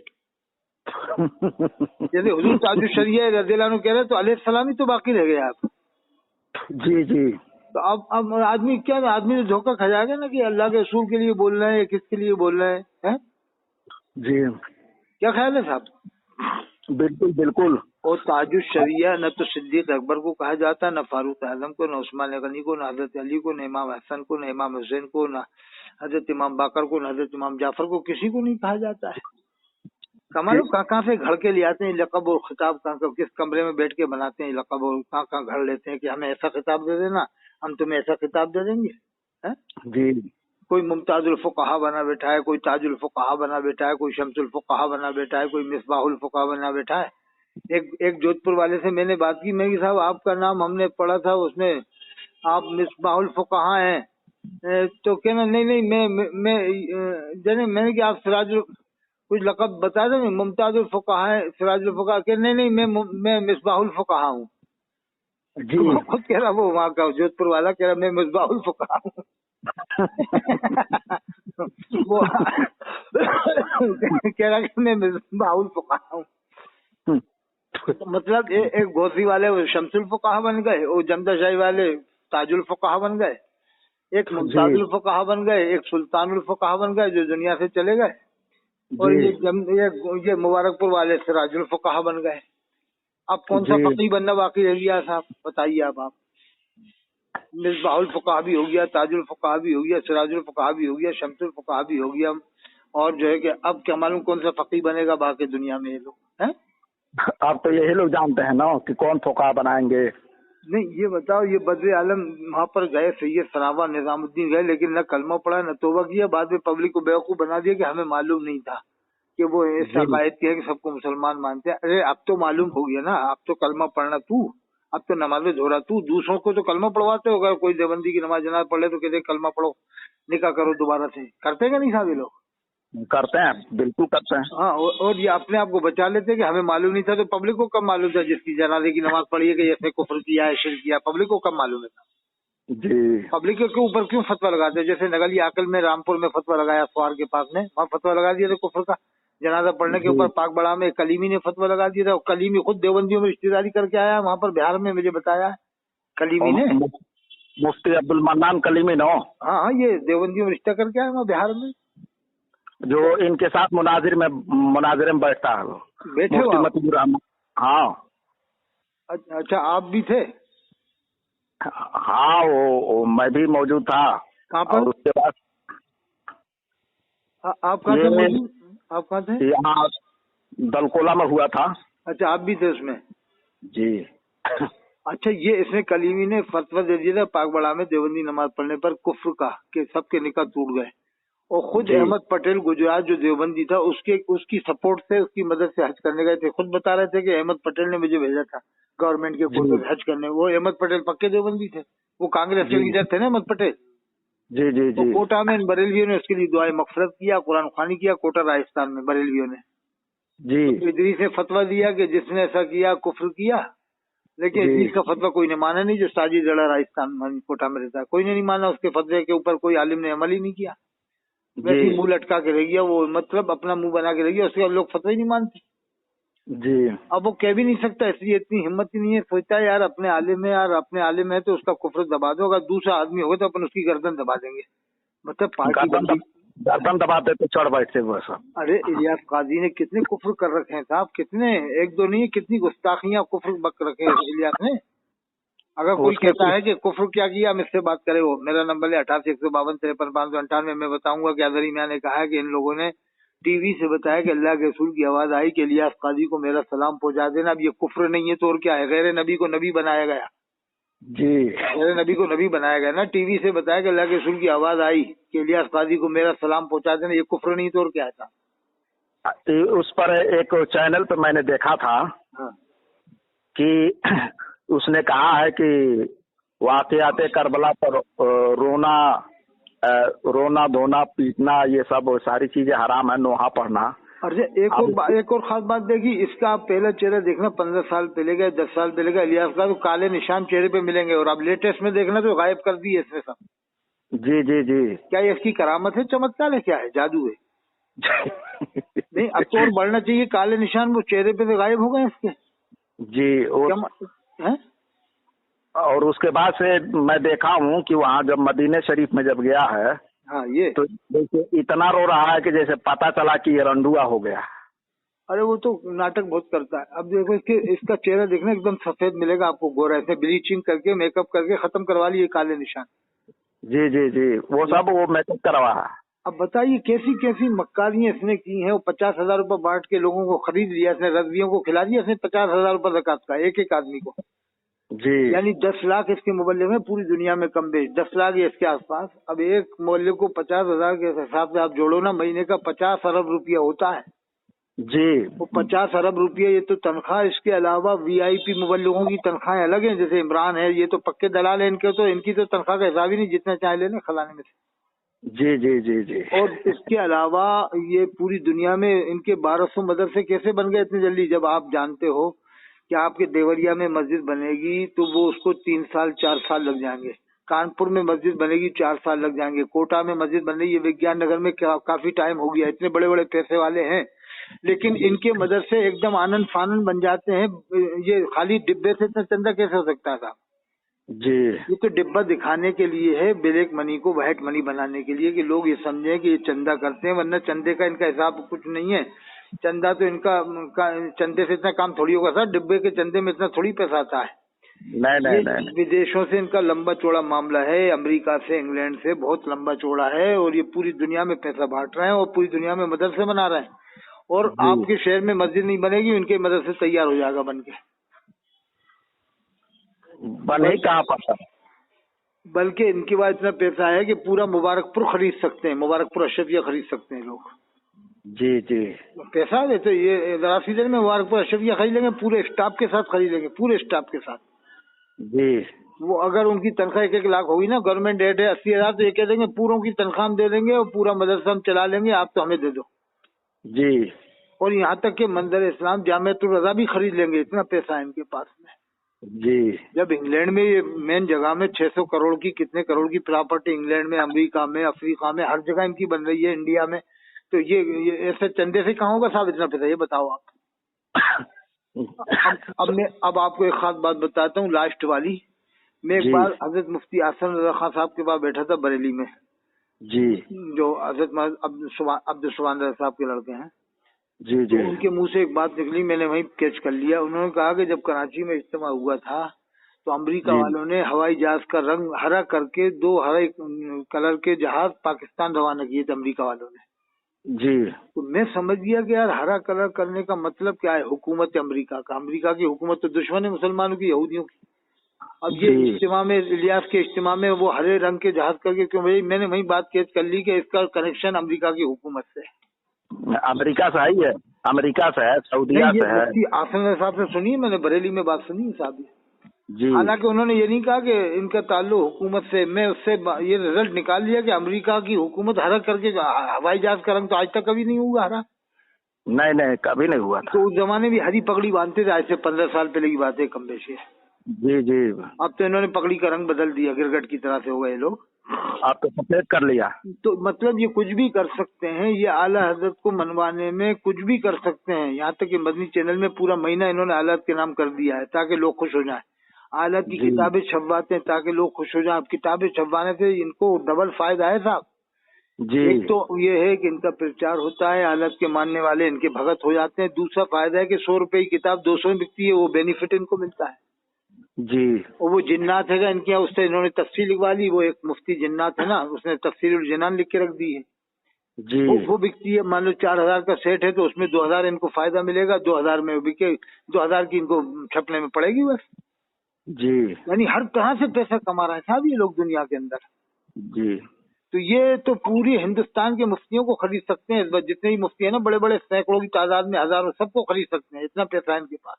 Speaker 2: जैसे हुजूर ताजुश शरिया रज़ियल्लाहु अन्हु कह रहे हैं, तो अलैहिस्सलाम ही तो बाकी रह गया आप जी जी। तो अब आदमी क्या, आदमी तो धोखा खा जाएगा ना कि अल्लाह के रसूल के लिए बोल रहे हैं या किसके लिए बोल रहे हैं जी। क्या ख्याल है साहब?
Speaker 1: बिल्कुल बिल्कुल।
Speaker 2: और ताजुल शरिया न तो सिद्दीक अकबर को कहा जाता, न फारूक आजम को, न उस्मान गनी को, न हजरत अली को, न इमाम हसन को, न इमाम हुसैन को, न हजरत इमाम बाकर को, न हजरत इमाम जाफर को, किसी को नहीं कहा जाता है। कमाल, कहाँ से घर के ले आते हैं लक़ब और खिताब, कहाँ किस कमरे में बैठ के बनाते हैं लक़ब और कहाँ घर लेते हैं कि हमें ऐसा खिताब दे देना, हम तुम्हें ऐसा खिताब दे देंगे, है
Speaker 1: जी।
Speaker 2: कोई मुमताजुल फुक़हा बना बैठा है, कोई ताजुल फुक़हा बना बैठा है, कोई शम्सुल फुक़हा बना बैठा है, कोई मिसबाहुल फुक़हा बना बैठा है। एक जोधपुर वाले से मैंने बात की, मैं कि साहब आपका नाम हमने पढ़ा था उसमें, आप मिसबाहुल फुक़हा हैं, तो कहना नहीं मैं मैंने कि आप सिराजुल कुछ लक़ब बता दें, मुमताजुल फुक़हा है, सिराजुल फुक़हा के नहीं मैं मिसबाहुल फुक़हा हूँ
Speaker 1: जी।
Speaker 2: खुद कह रहा, वो वहाँ का जोधपुर वाला कह रहा मैं मिसबाहुल फुक़हा हूँ। वो कह रहा कि मैं मिसबाहुल फुक़हा हूँ। मतलब एक घोसी वाले वो शम्सुल फुक़हा बन गए, और जमदा शाही वाले ताजुल फुक़हा बन गए, एक मुमताजुल फुक़हा बन गए, एक सुल्तानुल फुक़हा बन गए जो दुनिया से चले गए, और ये मुबारकपुर वाले सिराजुल फुक़हा बन गए। अब कौन सा फकीह बनना बाकी रह गया साहब, बताइए आप। मिसबाहुल फुक़हा भी हो गया, ताजुल फुक़हा भी हो गया, सिराजुल फुक़हा भी हो गया, शम्सुल फुक़हा भी हो गया, और जो है कि अब क्या मालूम कौन सा फकीह बनेगा बाकी दुनिया में ये लोग, हैं?
Speaker 1: अब तो यही लोग जानते हैं ना कि कौन फुक़हा बनाएंगे।
Speaker 2: नहीं ये बताओ, ये बद्र आलम वहाँ पर गए, सैयद सनावा निजामुद्दीन गए, लेकिन न कलमा पढ़ा न तौबा किया, बाद में पब्लिक को बेवकूफ़ बना दिया कि हमें मालूम नहीं था कि वो इस अकायद के है कि सबको मुसलमान मानते हैं। अरे अब तो मालूम हो गया ना, अब तो कलमा पढ़ना तू, अब तो नमाज़ें धोरा तू, दूसरों को तो कलमा पढ़वाते हो, अगर कोई देवबंदी की नमाज जनाज़ पढ़ ले तो कहते कलमा पढ़ो, निकाह करो दोबारा से, करते हैं नहीं साहब ये लोग?
Speaker 1: करते हैं, बिल्कुल करते हैं।
Speaker 2: हाँ, और ये अपने आप को बचा लेते हैं कि हमें मालूम नहीं था, तो पब्लिक को कब मालूम था जिसकी जनाजे की नमाज पढ़ी है कि इसने कुफ्र किया है, शिर्क किया, पब्लिक को कब मालूम है?
Speaker 1: जी।
Speaker 2: पब्लिक के ऊपर क्यों फतवा लगाते हैं? जैसे नगली आकल में रामपुर में फतवा लगाया स्वार के पास में, वहाँ फतवा लगा दिया था कुफ्र का, जनाजा पढ़ने के ऊपर पाक बड़ा में कलीमी ने फतवा लगा दिया था, कलीमी खुद देवबंदियों में रिश्तेदारी करके आया वहाँ पर बिहार में, मुझे बताया कलीमी ने,
Speaker 1: मुफ्ती अब्दुल मन्नान कलीमी नो।
Speaker 2: हाँ, ये देवबंदियों में रिश्ता करके आया वहाँ बिहार में,
Speaker 1: जो इनके साथ मुनाजिरे में बैठता है,
Speaker 2: बैठे हो?
Speaker 1: हाँ।
Speaker 2: अच्छा, आप भी थे?
Speaker 1: हाँ, वो मैं भी मौजूद था।
Speaker 2: कहाँ पर?
Speaker 1: और उसके बाद
Speaker 2: आप कहाँ थे मौजूद? आप कहाँ थे?
Speaker 1: यहाँ दलकोला में हुआ था।
Speaker 2: अच्छा, आप भी थे उसमें?
Speaker 1: जी।
Speaker 2: अच्छा, ये इसमें कलीमी ने फतवा दे दिया था पाक बड़ा में देवबंदी नमाज पढ़ने पर कुफ्र का, कि सबके निकाह टूट गए, और खुद अहमद पटेल गुजरात जो देवबंदी था उसकी सपोर्ट से, उसकी मदद से हज करने गए थे। खुद बता रहे थे कि अहमद पटेल ने मुझे भेजा था गवर्नमेंट के कोटे से हज करने। वो अहमद पटेल पक्के देवबंदी थे, वो कांग्रेस के लीडर थे ना अहमद पटेल।
Speaker 1: जी जी जी।
Speaker 2: तो कोटा में इन बरेलवियों ने उसके लिए दुआए मगफिरत किया, कुरान ख्वानी किया, कोटा राजस्थान में बरेलवियों ने जी। तो इदरीस ने फतवा दिया कि जिसने ऐसा किया कुफ्र किया, लेकिन इदरीस का फतवा कोई ने माना नहीं, जो साजिद जड़ा राजस्थान कोटा में रहता है, कोई ने नहीं माना, उसके फतवे के ऊपर कोई आलिम ने अमल ही नहीं किया, वैसे मुंह लटका के रह गया वो, मतलब अपना मुंह बना के रह गया, उसके लोग फतवा ही नहीं मानते जी। अब वो कह भी नहीं सकता, इसलिए इतनी हिम्मत ही नहीं है, सोचता है यार अपने आलिम है, यार अपने आलिम है तो उसका कुफ्र दबा दो, अगर दूसरा आदमी होगा तो अपन उसकी गर्दन दबा देंगे, मतलब पार्टी
Speaker 1: गर्दन दबाते तो चढ़ बैठते बस।
Speaker 2: अरे इलियास काजी ने कितने कुफ्र कर रखे हैं साहब, कितने, एक दो नहीं, कितनी गुस्ताखियां कुफ्र बक रखे हैं इलियास ने। अगर कोई कहता है कि कुफ्र क्या किया, मुझसे बात करे, वो मेरा नंबर है 88-152-53-598, मैं बताऊंगा कि अदरी मियां ने कहा है कि इन लोगों ने टीवी से बताया कि अल्लाह के रसूल की आवाज आई कि इलियास काजी को मेरा सलाम पहुंचा देना। अब ये कुफ्र नहीं है तो और क्या है, गैर नबी को नबी बनाया गया जी, गैर नबी को नबी बनाया गया ना, टीवी से बताया कि अल्लाह के रसूल की आवाज आई कि इलियास काजी को मेरा सलाम पहुंचा देना, ये कुफ्र नहीं तो और क्या था।
Speaker 1: उस पर एक चैनल पे मैंने देखा था कि उसने कहा है कि वाक़यात करबला पर रोना धोना पीटना ये सब सारी चीजें हराम है, नोहा पढ़ना।
Speaker 2: अरे एक और खास बात देखी, इसका आप पहला चेहरा देखना 15 साल पहले का, 10 साल पहले का इलियास का, तो काले निशान चेहरे पे मिलेंगे, और अब लेटेस्ट में देखना तो गायब कर दिए इसने सब। जी जी जी। क्या ये इसकी करामत है, चमत्कार है, क्या है, जादू है? नहीं, अब तो और बढ़ना चाहिए, काले निशान वो चेहरे पे तो गायब हो गए इसके जी।
Speaker 1: और उसके बाद से मैं देखा हूँ कि वहाँ जब मदीने शरीफ में जब गया है,
Speaker 2: हाँ, ये
Speaker 1: तो जैसे इतना रो रहा है कि जैसे पता चला कि ये रंडुआ हो गया।
Speaker 2: अरे वो तो नाटक बहुत करता है। अब देखो इसका चेहरा देखना एकदम सफेद मिलेगा आपको, गोरा, ऐसे ब्लीचिंग करके मेकअप करके खत्म करवा लिए काले निशान।
Speaker 1: जी जी जी, वो सब वो मेकअप करवा।
Speaker 2: अब बताइए कैसी कैसी मक्कारियां इसने की हैं। वो 50,000 रुपये बांट के लोगों को खरीद लिया इसने, रद्दियों को खिला दिया इसने 50,000 रुपये ज़कात का एक एक आदमी को।
Speaker 1: जी,
Speaker 2: यानी 10 लाख इसके मोहल्ले में पूरी दुनिया में कम बेच 10 लाख या इसके आसपास। अब एक मोहल्ले को 50,000 के हिसाब से आप जोड़ो ना, महीने का 50 अरब रुपया होता है।
Speaker 1: जी,
Speaker 2: वो 50 अरब रुपये ये तो तनख्वाह। इसके अलावा वीआईपी मोबाइलों की तनख्वाहें अलग हैं, जैसे इमरान है, ये तो पक्के दलाल है इनके, तो इनकी तो तनख्वाह का हिसाब ही नहीं, जितना चाहे लेने खजाने में से।
Speaker 1: जी जी जी जी।
Speaker 2: और इसके अलावा ये पूरी दुनिया में इनके 1200 मदरसे कैसे बन गए इतनी जल्दी, जब आप जानते हो कि आपके देवरिया में मस्जिद बनेगी तो वो उसको 3 साल 4 साल लग जाएंगे, कानपुर में मस्जिद बनेगी 4 साल लग जाएंगे, कोटा में मस्जिद बन रही है, विज्ञान नगर में काफी टाइम हो गया, इतने बड़े बड़े पैसे वाले हैं, लेकिन इनके मदरसे एकदम आनंद फानंद बन जाते हैं। ये खाली डिब्बे से इतना चंदा कैसे हो सकता था?
Speaker 1: जी,
Speaker 2: ये तो डिब्बा दिखाने के लिए है, ब्लैक मनी को व्हाइट मनी बनाने के लिए, कि लोग ये समझें कि ये चंदा करते हैं, वरना चंदे का इनका हिसाब कुछ नहीं है। चंदा तो इनका चंदे से इतना काम थोड़ी होगा सर, डिब्बे के चंदे में इतना थोड़ी पैसा आता है।
Speaker 1: नहीं।
Speaker 2: विदेशों से इनका लंबा चौड़ा मामला है, अमेरिका से, इंग्लैंड से बहुत लंबा चौड़ा है, और ये पूरी दुनिया में पैसा बांट रहे हैं और पूरी दुनिया में मदरसे बना रहे हैं। और आपके शहर में मस्जिद नहीं बनेगी, उनके मदरसे तैयार हो जाएगा बन के।
Speaker 1: बने कहाँ पर?
Speaker 2: बल्कि इनके पास इतना पैसा है कि पूरा मुबारकपुर खरीद सकते हैं, मुबारकपुर अशरफिया खरीद सकते हैं लोग।
Speaker 1: जी जी,
Speaker 2: पैसा है तो ये जरा सीजन में मुबारकपुर अशरफिया खरीद लेंगे, पूरे स्टाफ के साथ खरीदेंगे, पूरे स्टाफ के साथ।
Speaker 1: जी,
Speaker 2: वो अगर उनकी तनख्वाह 1-1 लाख होगी ना, गवर्नमेंट रेट है 80,000, तो ये कह देंगे पूरों की तनख्वाह हम दे देंगे और पूरा मदरसा हम चला लेंगे, आप तो हमें दे दो।
Speaker 1: जी,
Speaker 2: और यहाँ तक कि मंदिर इस्लाम जामियातुल रज़ा भी खरीद लेंगे, इतना पैसा है इनके पास में।
Speaker 1: जी,
Speaker 2: जब इंग्लैंड में ये मेन जगह में 600 करोड़ की, कितने करोड़ की प्रॉपर्टी इंग्लैंड में, अमेरिका में, अफ्रीका में, हर जगह इनकी बन रही है, इंडिया में, तो ये ऐसे चंदे से कहाँ होगा साहब इतना पैसा, ये बताओ आप। अब आपको एक खास बात बताता हूँ, लास्ट वाली। मैं एक बार हजरत मुफ्ती आसन रज़ा खान साहब के पास बैठा था बरेली में,
Speaker 1: जी,
Speaker 2: जो हजरत अब्दुल सुभान रज़ा साहब के लड़के हैं।
Speaker 1: जी जी,
Speaker 2: तो उनके मुंह से एक बात निकली, मैंने वहीं कैच कर लिया। उन्होंने कहा कि जब कराची में इज्तिमा हुआ था तो अमेरिका वालों ने हवाई जहाज का रंग हरा करके 2 हरे कलर के जहाज पाकिस्तान रवाना किए थे अमेरिका वालों ने।
Speaker 1: जी,
Speaker 2: तो मैं समझ गया कि यार हरा कलर करने का मतलब क्या है, हुकूमत अमेरिका का। अमेरिका की हुकूमत तो दुश्मन है मुसलमानों की, यहूदियों की। अब ये इज्तिमा में, इलियास के इज्तिमा में वो हरे रंग के जहाज करके क्यों भाई? मैंने वही बात कैच कर ली कि इसका कनेक्शन अमेरिका की हुकूमत से,
Speaker 1: अमेरिका से ही है, अमेरिका से है, सऊदीया से है।
Speaker 2: आसन साहब से सुनिए, मैंने बरेली में बात सुनी साहब
Speaker 1: जी।
Speaker 2: हालांकि उन्होंने ये नहीं कहा कि इनका ताल्लुक हुकूमत से, मैं उससे ये रिजल्ट निकाल लिया कि अमेरिका की हुकूमत हरा करके, हवाई जहाज का रंग तो आज तक कभी नहीं हुआ हरा।
Speaker 1: नहीं कभी नहीं हुआ था।
Speaker 2: तो उस जमाने भी हरी पगड़ी बांधते थे, आज से 15 साल पहले की बात है कम बेशी।
Speaker 1: जी जी,
Speaker 2: अब तो इन्होंने पगड़ी का रंग बदल दिया, गिरगट की तरह से हो गए लोग,
Speaker 1: आप तो सफेद कर लिया।
Speaker 2: तो मतलब ये कुछ भी कर सकते हैं, ये आला हजरत को मनवाने में कुछ भी कर सकते हैं। यहाँ तक कि मदनी चैनल में पूरा महीना इन्होंने आला के नाम कर दिया है ताकि लोग खुश हो जाएं। आला की किताबें छपवाते हैं ताकि लोग खुश हो जाएं। किताबें छपवाने से इनको डबल फायदा है साहब
Speaker 1: जी।
Speaker 2: एक तो ये है कि इनका प्रचार होता है, आलत के मानने वाले इनके भगत हो जाते हैं। दूसरा फायदा है कि 100 रुपए की किताब 200 में बिकती है, वो बेनिफिट इनको मिलता है
Speaker 1: जी।
Speaker 2: और वो जिन्नात है इनके यहाँ, उससे इन्होंने तफसील लिखवा ली। वो एक मुफ्ती जिन्नात है ना, उसने तफसील जिनान लिख के रख दी है
Speaker 1: जी।
Speaker 2: वो बिकती है। मान लो 4000 का सेट है तो उसमें 2000 इनको फायदा मिलेगा, 2000 में बिके, 2000 की इनको छपने में पड़ेगी बस
Speaker 1: जी।
Speaker 2: यानी हर तरह से पैसा कमा रहे हैं साहब ये लोग दुनिया के अंदर
Speaker 1: जी।
Speaker 2: तो ये तो पूरी हिंदुस्तान के मुफ्तियों को खरीद सकते हैं। इस बार जितने भी मुफ्ती है ना, बड़े बड़े सैकड़ों की तादाद में, हजारों, सबको खरीद सकते हैं, इतना पैसा है इनके पास।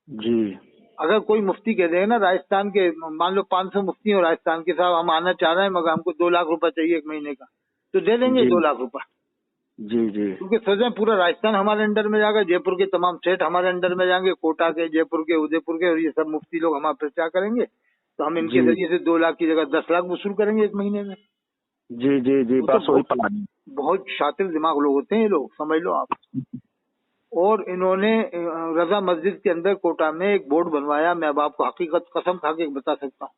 Speaker 1: जी।
Speaker 2: अगर कोई मुफ्ती कह देगा ना राजस्थान के, मान लो 500 मुफ्ती हो राजस्थान के, साहब हम आना चाह रहे हैं मगर हमको 2 लाख रुपए चाहिए एक महीने का, तो दे देंगे 2 लाख रुपए।
Speaker 1: जी जी।
Speaker 2: क्योंकि सोचें पूरा राजस्थान हमारे अंडर में जाएगा, जयपुर के तमाम सेठ हमारे अंडर में जाएंगे, कोटा के, जयपुर के, उदयपुर के, और ये सब मुफ्ती लोग हमारा प्रचार करेंगे तो हम इनके जरिए से 2 लाख की जगह 10 लाख वसूल करेंगे एक महीने में।
Speaker 1: जी जी जी, बस वही प्लान।
Speaker 2: बहुत शातिर दिमाग लोग होते हैं ये लोग, समझ लो आप। और इन्होंने रजा मस्जिद के अंदर कोटा में एक बोर्ड बनवाया, मैं अब आपको हकीकत कसम खा के बता सकता हूँ।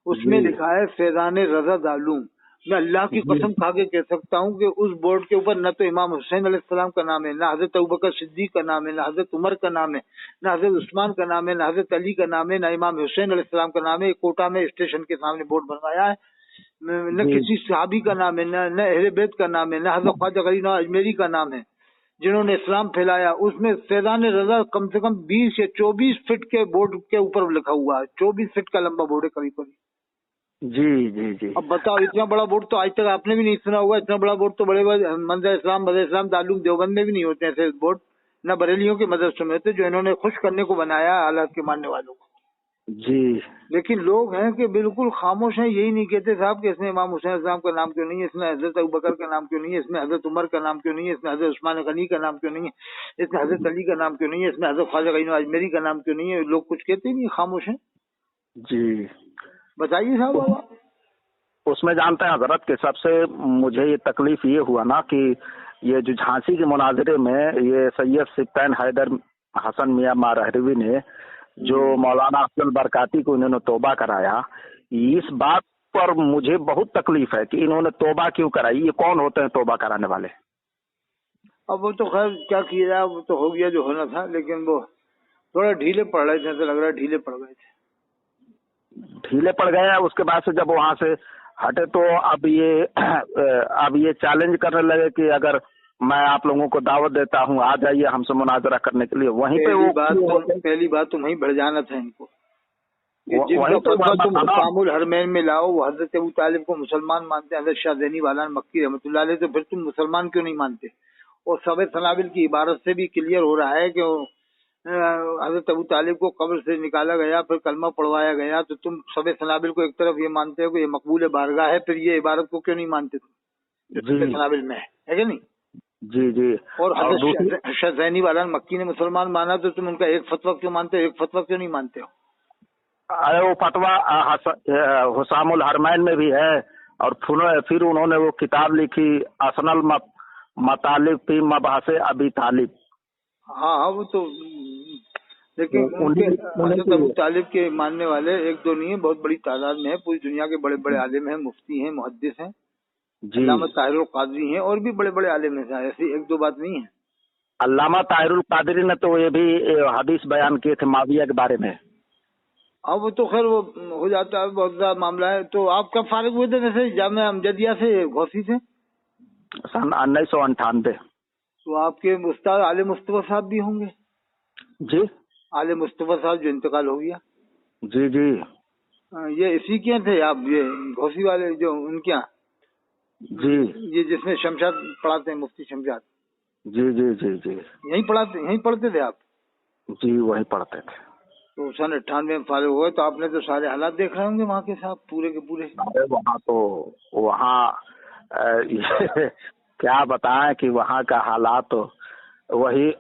Speaker 2: उसमें लिखा है फैजान रजा दालूम, میں اللہ کی قسم کھا کے کہہ سکتا ہوں کہ اس بورڈ کے اوپر نہ تو امام حسین علیہ السلام کا نام ہے، نہ حضرت ابوبکر صدیق کا نام ہے، نہ حضرت عمر کا نام ہے، نہ حضرت عثمان کا نام ہے، نہ حضرت علی کا نام ہے، نہ امام حسین علیہ السلام کا نام ہے۔ کوٹا میں اسٹیشن کے سامنے بورڈ بنوایا ہے، نہ کسی صحابی کا نام ہے، نہ اہل بیت کا نام ہے، نہ حضرت خواجہ غریب نواز اجمیری کا نام ہے جنہوں نے اسلام پھیلایا۔ اس میں فیضان رضا کم سے کم 20 یا 24 فٹ کے بورڈ کے اوپر لکھا ہوا ہے، 24 فٹ کا لمبا بورڈ ہے قریب قریب۔
Speaker 1: جی جی جی
Speaker 2: اب بتاؤ، اتنا بڑا بورڈ تو آج تک آپ نے بھی نہیں سنا ہوگا، اتنا بڑا بورڈ تو بڑے بڑے منظر اسلام بدر اسلام تعلق دیوبند میں بھی نہیں ہوتے ایسے بورڈ، نہ بریلیوں کے مدرسوں میں ہوتے جو انہوں نے خوش کرنے کو بنایا حالات کے ماننے والوں کو۔
Speaker 1: جی
Speaker 2: لیکن لوگ ہیں کہ بالکل خاموش ہیں، یہی نہیں کہتے صاحب کہ اس میں امام حسین السلام کا نام کیوں نہیں ہے، اس میں حضرت ابوبکر کا نام کیوں نہیں ہے، اس میں حضرت عمر کا نام کیوں نہیں ہے، اس میں حضرت عثمان غنی کا نام کیوں نہیں ہے، اس میں حضرت علی کا نام کیوں نہیں ہے، اس میں حضرت خواجہ غریب نواز اجمیری کا نام کیوں نہیں ہے۔ لوگ کچھ کہتے ہی نہیں، خاموش ہیں۔
Speaker 1: جی
Speaker 2: بتائیے صاحب بابا۔
Speaker 1: اس میں جانتے ہیں حضرت کہ سب سے مجھے یہ تکلیف یہ ہوا نا کہ یہ جو جھانسی کے مناظرے میں یہ سید سبطین حیدر حسن میاں مارہروی نے جو مولانا افضل برکاتی کو انہوں نے توبہ کرایا، اس بات پر مجھے بہت تکلیف ہے کہ انہوں نے توبہ کیوں کرائی، یہ کون ہوتے ہیں توبہ کرانے والے؟
Speaker 2: اب وہ تو خیر کیا کیا جائے، وہ تو ہو گیا جو ہونا تھا، لیکن وہ تھوڑا ڈھیلے پڑ رہے تھے، ایسا لگ رہا ہے ڈھیلے پڑ گئے تھے۔
Speaker 1: ڈھیلے پڑ گئے ہیں، اس کے بعد سے جب وہاں سے ہٹے تو اب یہ چیلنج کرنے لگے کہ اگر میں آپ لوگوں کو دعوت دیتا ہوں آ جائیے ہم سے مناظرہ کرنے کے لیے، وہیں پہ
Speaker 2: پہلی بات تو وہیں بڑھ جانا تھا ان کو، جن کا فتویٰ تم حسام الحرمین میں لاؤ وہ حضرت ابو طالب کو مسلمان مانتے ہیں، حضرت شاہ زینی والا مکی رحمۃ اللہ علیہ، تو پھر تم مسلمان کیوں نہیں مانتے؟ اور سب سنابل کی عبارت سے بھی کلیئر ہو رہا ہے کہ حضرت ابو طالب کو قبر سے نکالا گیا، پھر کلمہ پڑھوایا گیا، تو تم سب سنابل کو ایک طرف یہ مانتے ہو کہ یہ مقبول بارگاہ ہے، پھر یہ عبارت کو کیوں نہیں مانتے تم؟ سنابل میں ہے کہ نہیں؟
Speaker 1: جی جی۔
Speaker 2: اور حضرت شاہ زینی والا مکی نے مسلمان مانا تو تم ان کا ایک فتویٰ کیوں مانتے ہو، ایک فتویٰ کیوں نہیں مانتے ہو؟
Speaker 1: وہ فتویٰ حسام الحرمین میں بھی ہے، اور پھر انہوں نے وہ کتاب لکھی اسن المطالب فی مباحث ابی طالب۔
Speaker 2: ہاں وہ تو، لیکن حضرت ابو طالب کے ماننے والے ایک دو نہیں ہیں، بہت بڑی تعداد میں ہے، پوری دنیا کے بڑے بڑے عالم ہیں، مفتی ہیں، محدث ہیں، علامہ طاہر القادری ہیں، اور بھی بڑے بڑے عالم ہیں، ایسی ایک دو بات نہیں ہے۔
Speaker 1: علامہ طاہر القادری نے تو یہ بھی حدیث بیان کیے تھے معاویہ کے بارے میں۔
Speaker 2: اب وہ تو خیر وہ ہو جاتا ہے، بہت زیادہ معاملہ ہے۔ تو آپ کب فارغ ہوئے تھے ویسے جامعہ امجدیہ سے، گھوسی سے؟
Speaker 1: سن 1998۔
Speaker 2: تو آپ کے استاد عالِ مصطفیٰ صاحب بھی ہوں گے؟
Speaker 1: جی
Speaker 2: عالِ مصطفیٰ صاحب جو انتقال ہو گیا۔
Speaker 1: جی جی۔
Speaker 2: یہ اسی کے تھے آپ، یہ گھوسی والے جو ان کے یہاں؟
Speaker 1: جی۔
Speaker 2: یہ جس میں شمشاد پڑھاتے ہیں، مفتی شمشاد؟
Speaker 1: جی جی جی جی۔
Speaker 2: یہیں پڑھتے تھے آپ؟
Speaker 1: جی وہیں پڑھتے تھے۔
Speaker 2: تو سن 98 میں فارغ ہوئے، تو آپ نے تو سارے حالات دیکھ رہے ہوں گے وہاں کے صاحب، پورے کے پورے۔
Speaker 1: وہاں کیا بتائیں کہ وہاں کا حالات تو وہی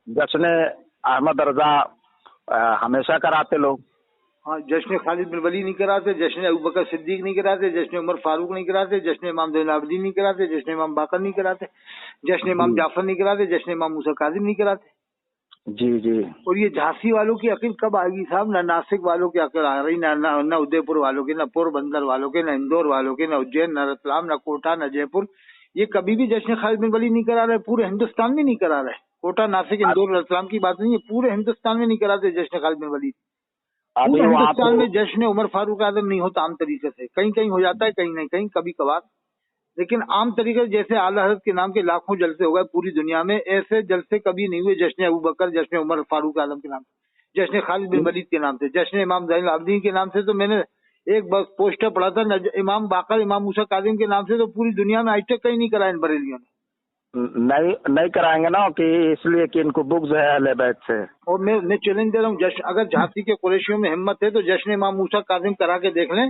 Speaker 1: جشن احمد رضا ہمیشہ کراتے لوگ۔
Speaker 2: ہاں، جشن خالد بن ولید نہیں کراتے، جشن ابوبکر صدیق نہیں کراتے، جشن عمر فاروق نہیں کراتے، جشن امام زین العابدین نہیں کراتے، جشن امام باقر نہیں کراتے، جشن امام جعفر نہیں کراتے، جشن امام موسیٰ کاظم نہیں کراتے۔
Speaker 1: جی جی۔ اور
Speaker 2: یہ جھانسی والوں کی عقل کب آئے گی صاحب؟ نہ ناسک والوں کی عقل آ رہی، نہ ادے پور والوں کی، نہ پور بندر والوں کے، نہ اندور والوں کے، نہ اجین، نہ رتلام، نہ کوٹا، نہ جے پور۔ یہ کبھی بھی جشن خالد بن ولید نہیں کرا رہے، پورے ہندوستان میں نہیں کرا رہے۔ کوٹا، ناسک، اندور، رتلام کی بات نہیں ہے، پورے ہندوستان میں نہیں کراتے جشن خالد بن ولید۔ پورے ہندوستان میں جشن عمر فاروق اعظم نہیں ہوتا عام طریقے سے، کہیں کہیں ہو جاتا ہے، کہیں نہیں، کہیں کبھی کبھار، لیکن عام طریقے جیسے اعلیٰ حضرت کے نام کے لاکھوں جلسے ہو گئے پوری دنیا میں، ایسے جلسے کبھی نہیں ہوئے جشن ابوبکر، جشن عمر فاروق اعظم کے نام سے، جشن خالد بن ولید کے نام سے، جشن امام زین العابدین کے نام سے۔ تو میں نے ایک بس پوسٹر پڑھا تھا، امام باقر، امام موسیٰ کاظم کے نام سے تو پوری دنیا میں آج تک کہیں نہیں کرا ان بریلیوں نے۔
Speaker 1: نہیں کرائیں گے نا، کہ اس لیے کہ ان کو بغض ہے اہل بیت سے۔ اور
Speaker 2: میں چیلنج دے رہا ہوں، اگر جھانسی کے قریشیوں میں ہمت ہے تو جشن امام موسیٰ کاظم کرا کے دیکھ لیں،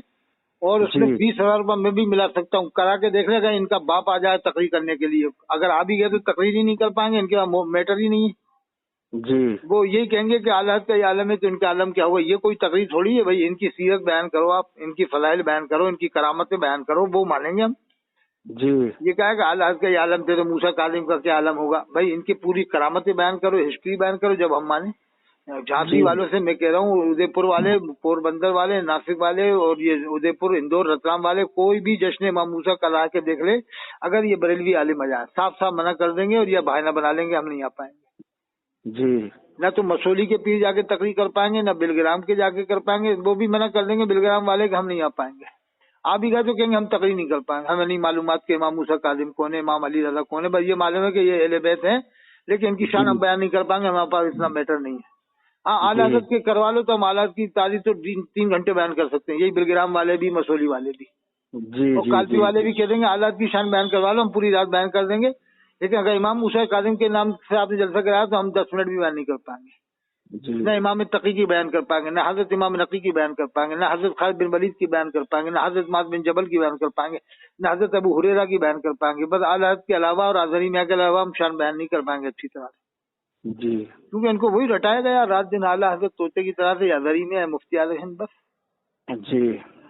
Speaker 2: اور اس میں 20,000 روپے میں بھی ملا سکتا ہوں، کرا کے دیکھ لیں کہ ان کا باپ آ جائے تقریر کرنے کے لیے، اگر آ بھی گئے تو تقریر ہی نہیں کر پائیں گے، ان کے میٹر ہی نہیں ہے۔ جی، وہ یہی کہیں گے کہ اعلیٰ کا یہ عالم ہے تو ان کا عالم کیا ہوا، یہ کوئی تقریر تھوڑی ہے بھائی، ان کی سیرت بیان کرو، آپ ان کی فضائل بیان کرو، ان کی کرامتیں بیان کرو، وہ مانیں گے ہم۔ جی، یہ کہا کہ اعلیٰ کا یہ عالم تھے تو موسیٰ کاظم کا کیا عالم ہوگا، بھائی ان کی پوری کرامتیں بیان کرو، ہسٹری بیان کرو، جب ہم مانیں۔ جھانسی والوں سے میں کہہ رہا ہوں، ادے پور والے، پوربندر والے، ناسک والے اور یہ ادے پور، اندور، رتلام والے، کوئی بھی جشن امام موسیٰ کل آ کے دیکھ لے، اگر یہ بریلوی عالم آ جائے صاف صاف منع کر دیں گے اور یہ بہانہ بنا لیں گے ہم نہیں آ پائیں گے
Speaker 1: جی
Speaker 2: نہ تو مسولی کے پیر جا کے تقریر کر پائیں گے، نہ بلگرام کے جا کے کر پائیں گے، وہ بھی منع کر دیں گے بلگرام والے کہ ہم نہیں آ پائیں گے، آپ بھی گئے تو کہیں گے ہم تقریر نہیں کر پائیں گے، ہمیں نہیں معلومات کہ امام موسیٰ کاظم کون ہے، امام علی رضا کون ہے، بس یہ معلوم ہے کہ یہ اہل بیت ہیں لیکن ان کی شان ہم بیان نہیں کر پائیں گے، ہمارے پاس اتنا میٹر نہیں ہے۔ ہاں اعلیٰ حضرت کے کروا لو تو ہم اعلیٰ حضرت کی تاریخ تو 3 گھنٹے بیان کر سکتے ہیں، یہی بلگرام والے بھی، مسولی والے بھی
Speaker 1: جی
Speaker 2: اور کالپی والے بھی کہہ دیں گے اعلیٰ حضرت کی شان بیان کروا لو، ہم پوری رات بیان کر دیں گے، لیکن اگر امام موسیٰ کاظم کے نام سے آپ نے جلسہ کرایا تو ہم 10 منٹ بھی بیان نہیں کر پائیں گے، نہ امام تقی کی بیان کر پائیں گے، نہ حضرت امام نقی کی بیان کر پائیں گے، نہ حضرت خالد بن ولید کی بیان کر پائیں گے، نہ حضرت معاذ بن جبل کی بیان کر پائیں گے، نہ حضرت ابو ہریرہ کی بیان کر پائیں گے، بس اعلیٰ حضرت کے علاوہ اور اظہری میاں کے علاوہ ہم شان بیان نہیں کر پائیں گے اچھی طرح سے،
Speaker 1: جی
Speaker 2: کیونکہ ان کو وہی رٹایا گیا رات دن اعلیٰ حضرت طوطے کی طرح سے، اظہری میں ہے، مفتی اعظم ہند،
Speaker 1: جی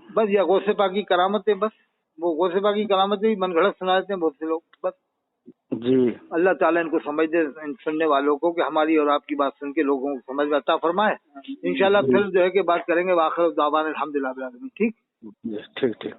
Speaker 2: بس یہ غوث پاک کی کرامت ہے، بس وہ غوث پاک کی کرامت ہی من گھڑت سنا دیتے ہیں بہت سے لوگ، بس
Speaker 1: جی
Speaker 2: اللہ تعالیٰ ان کو سمجھ دے، ان سننے والوں کو، کہ ہماری اور آپ کی بات سن کے لوگوں کو سمجھ میں عطا فرمائے، انشاءاللہ پھر جو ہے کہ بات کریں گے، وآخر دعوانا الحمدللہ رب العالمین، ٹھیک
Speaker 1: ٹھیک ٹھیک